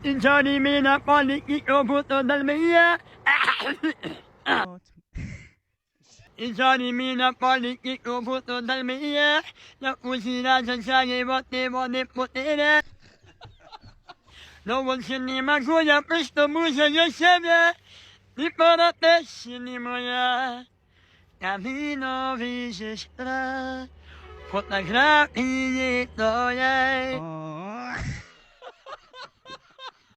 Johnny Mina Poliki Obuto del Mia. Johnny Mina Poliki Obuto del Mia. La cucina senza botte potere. No się nie ma goja, prosto muszę do siebie. I para też nie moja. Camino widzisz, fotografii to jej.